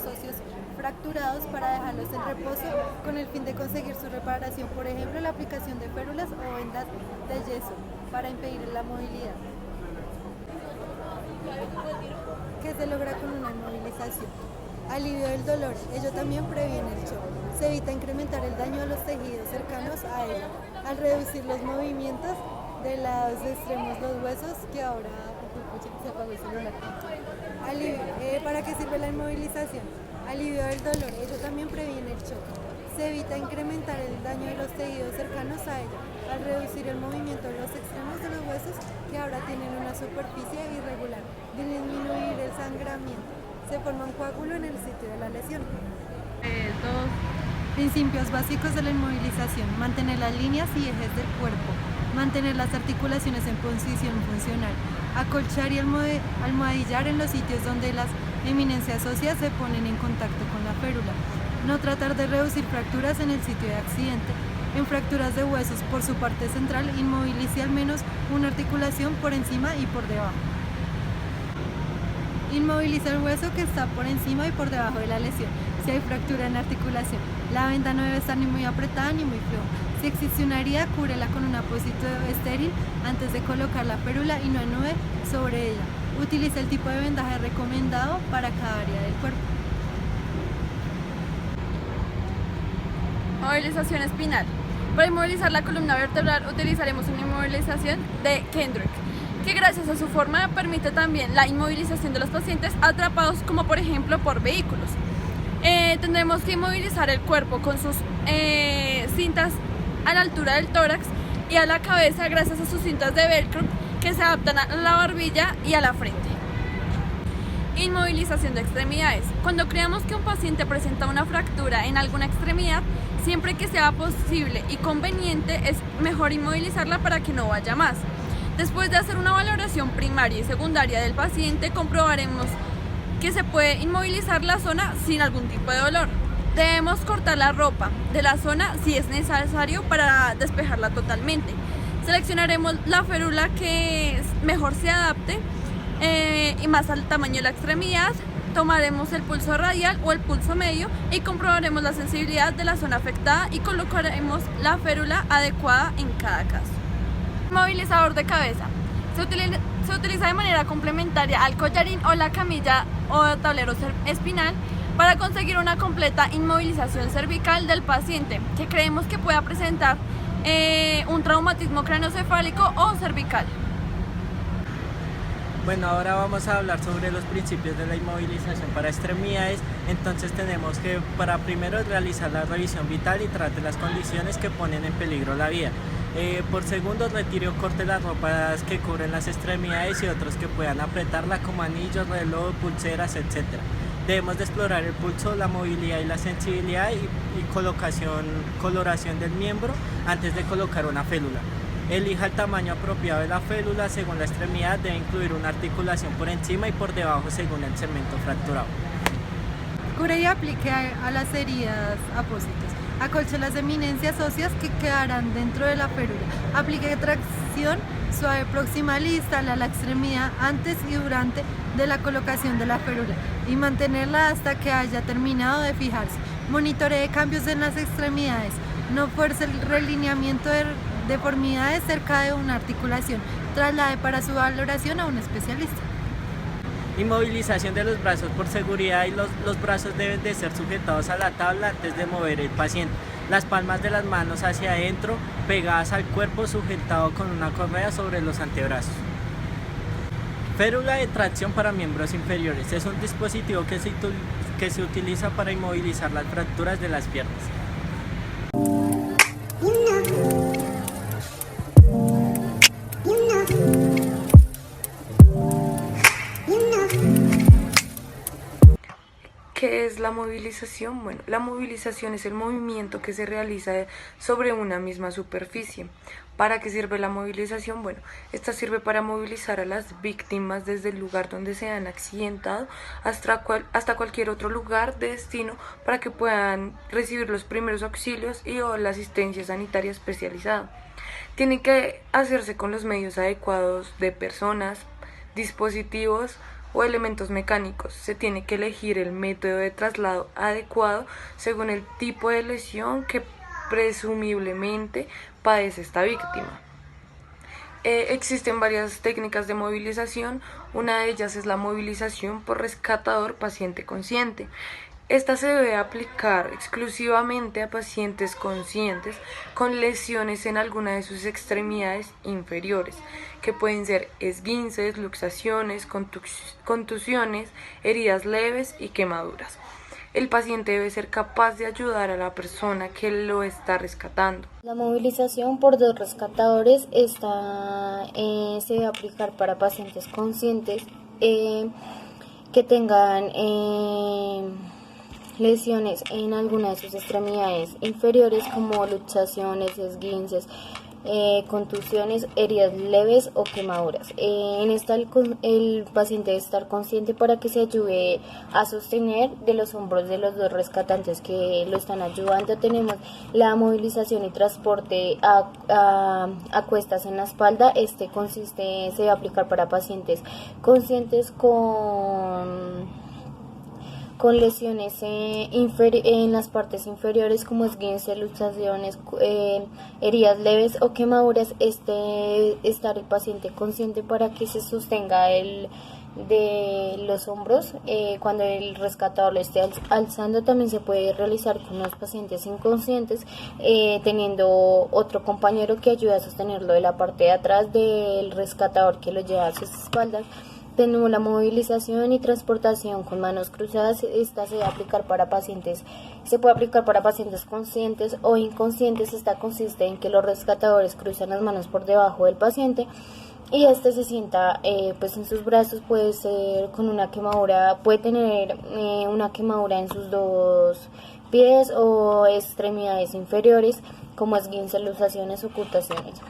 los óseos fracturados para dejarlos en reposo con el fin de conseguir su reparación, por ejemplo, la aplicación de férulas o vendas de yeso para impedir la movilidad, que se logra con una inmovilización. Alivio del dolor, ello también previene el shock. Se evita incrementar el daño a los tejidos cercanos a él, al reducir los movimientos de lados extremos los huesos, que ahora se apagó el celular. ¿Para qué sirve la inmovilización? Alivio del dolor, ello también previene el shock. Se evita incrementar el daño de los tejidos cercanos a ella, al reducir el movimiento de los extremos de los huesos, que ahora tienen una superficie irregular, disminuir el sangramiento. Se forma un coágulo en el sitio de la lesión. Principios básicos de la inmovilización: mantener las líneas y ejes del cuerpo, mantener las articulaciones en posición funcional, acolchar y almohadillar en los sitios donde las eminencias óseas se ponen en contacto con la férula, no tratar de reducir fracturas en el sitio de accidente. En fracturas de huesos por su parte central, inmovilice al menos una articulación por encima y por debajo. Inmoviliza el hueso que está por encima y por debajo de la lesión. Si hay fractura en la articulación, la venda no debe estar ni muy apretada ni muy floja. Si existe una herida, cúbrela con un apósito estéril antes de colocar la férula y no anude sobre ella. Utiliza el tipo de vendaje recomendado para cada área del cuerpo. Movilización espinal. Para inmovilizar la columna vertebral utilizaremos una inmovilización de Kendrick, que gracias a su forma permite también la inmovilización de los pacientes atrapados, como por ejemplo por vehículos. Tendremos que inmovilizar el cuerpo con sus cintas a la altura del tórax y a la cabeza gracias a sus cintas de velcro que se adaptan a la barbilla y a la frente. Inmovilización de extremidades. Cuando creamos que un paciente presenta una fractura en alguna extremidad, siempre que sea posible y conveniente, es mejor inmovilizarla para que no vaya más. Después de hacer una valoración primaria y secundaria del paciente, comprobaremos que se puede inmovilizar la zona sin algún tipo de dolor. Debemos cortar la ropa de la zona si es necesario para despejarla totalmente. Seleccionaremos la férula que mejor se adapte y más al tamaño de la extremidad. Tomaremos el pulso radial o el pulso medio y comprobaremos la sensibilidad de la zona afectada y colocaremos la férula adecuada en cada caso. Inmovilizador de cabeza. Se utiliza de manera complementaria al collarín o la camilla o tablero espinal para conseguir una completa inmovilización cervical del paciente que creemos que pueda presentar un traumatismo craneoencefálico o cervical. Bueno, ahora vamos a hablar sobre los principios de la inmovilización para extremidades. Entonces tenemos que para primero realizar la revisión vital y trate las condiciones que ponen en peligro la vida. Por segundo, retire o corte las ropas que cubren las extremidades y otros que puedan apretarla, como anillos, reloj, pulseras, etc. Debemos de explorar el pulso, la movilidad y la sensibilidad y coloración del miembro antes de colocar una férula. Elija el tamaño apropiado de la férula. Según la extremidad, debe incluir una articulación por encima y por debajo según el segmento fracturado. Cure y aplique a las heridas apósitos. Acolche las eminencias óseas que quedarán dentro de la férula. Aplique tracción suave proximal y instala la extremidad antes y durante de la colocación de la férula y mantenerla hasta que haya terminado de fijarse. Monitoree cambios en las extremidades. No fuerce el relineamiento de deformidades cerca de una articulación. Traslade para su valoración a un especialista. Inmovilización de los brazos. Por seguridad, los brazos deben de ser sujetados a la tabla antes de mover el paciente. Las palmas de las manos hacia adentro, pegadas al cuerpo, sujetado con una correa sobre los antebrazos. Férula de tracción para miembros inferiores. Es un dispositivo que se utiliza para inmovilizar las fracturas de las piernas. ¿Qué es la movilización? Bueno, la movilización es el movimiento que se realiza sobre una misma superficie. ¿Para qué sirve la movilización? Bueno, esta sirve para movilizar a las víctimas desde el lugar donde se han accidentado hasta cualquier otro lugar de destino para que puedan recibir los primeros auxilios o la asistencia sanitaria especializada. Tiene que hacerse con los medios adecuados de personas, dispositivos, o elementos mecánicos. Se tiene que elegir el método de traslado adecuado según el tipo de lesión que presumiblemente padece esta víctima. Existen varias técnicas de movilización. Una de ellas es la movilización por rescatador paciente consciente. Esta se debe aplicar exclusivamente a pacientes conscientes con lesiones en alguna de sus extremidades inferiores, que pueden ser esguinces, luxaciones, contusiones, heridas leves y quemaduras. El paciente debe ser capaz de ayudar a la persona que lo está rescatando. La movilización por dos rescatadores se debe aplicar para pacientes conscientes que tengan lesiones en alguna de sus extremidades inferiores, como luxaciones, esguinces, contusiones, heridas leves o quemaduras. En esta el paciente debe estar consciente para que se ayude a sostener de los hombros de los dos rescatantes que lo están ayudando. Tenemos la movilización y transporte a cuestas en la espalda. Se debe aplicar para pacientes conscientes con lesiones en las partes inferiores, como esguinces, luxaciones, heridas leves o quemaduras. Estar el paciente consciente para que se sostenga de los hombros cuando el rescatador lo esté alzando. También se puede realizar con los pacientes inconscientes, teniendo otro compañero que ayude a sostenerlo de la parte de atrás del rescatador que lo lleva a sus espaldas. Tenemos la movilización y transportación con manos cruzadas. Esta se puede aplicar para pacientes conscientes o inconscientes. Esta consiste en que los rescatadores cruzan las manos por debajo del paciente y se sienta en sus brazos. Puede ser con una quemadura, puede tener una quemadura en sus dos pies o extremidades inferiores, como esguinces, luxaciones o contusiones.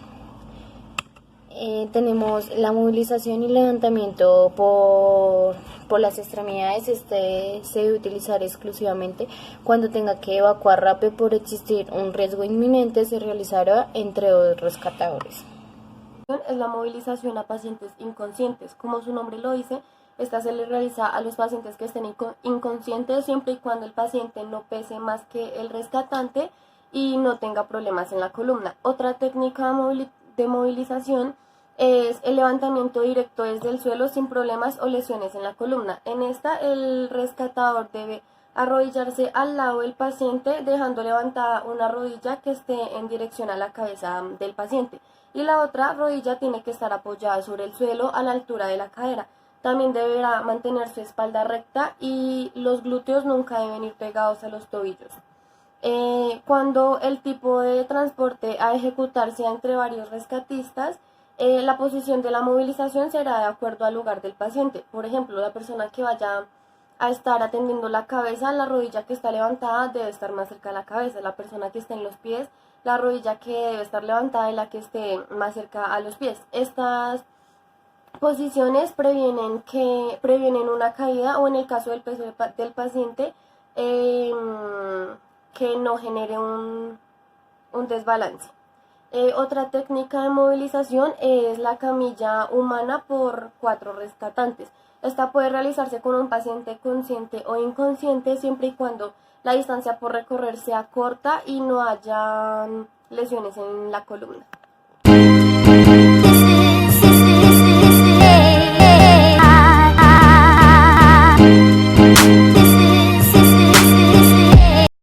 Tenemos la movilización y levantamiento por las extremidades. Se debe utilizar exclusivamente cuando tenga que evacuar rápido por existir un riesgo inminente. Se realizará entre dos rescatadores. Es la movilización a pacientes inconscientes. Como su nombre lo dice, esta se le realiza a los pacientes que estén inconscientes, siempre y cuando el paciente no pese más que el rescatante y no tenga problemas en la columna. Otra técnica de movilización es el levantamiento directo desde el suelo sin problemas o lesiones en la columna. En esta, el rescatador debe arrodillarse al lado del paciente, dejando levantada una rodilla que esté en dirección a la cabeza del paciente, y la otra rodilla tiene que estar apoyada sobre el suelo a la altura de la cadera. También deberá mantener su espalda recta y los glúteos nunca deben ir pegados a los tobillos. Cuando el tipo de transporte a ejecutar sea entre varios rescatistas, la posición de la movilización será de acuerdo al lugar del paciente. Por ejemplo, la persona que vaya a estar atendiendo la cabeza, la rodilla que está levantada debe estar más cerca de la cabeza. La persona que esté en los pies, la rodilla que debe estar levantada es la que esté más cerca a los pies. Estas posiciones previenen una caída, o en el caso del peso del paciente, que no genere un desbalance. Otra técnica de movilización es la camilla humana por 4 rescatantes. Esta puede realizarse con un paciente consciente o inconsciente, siempre y cuando la distancia por recorrer sea corta y no haya lesiones en la columna. This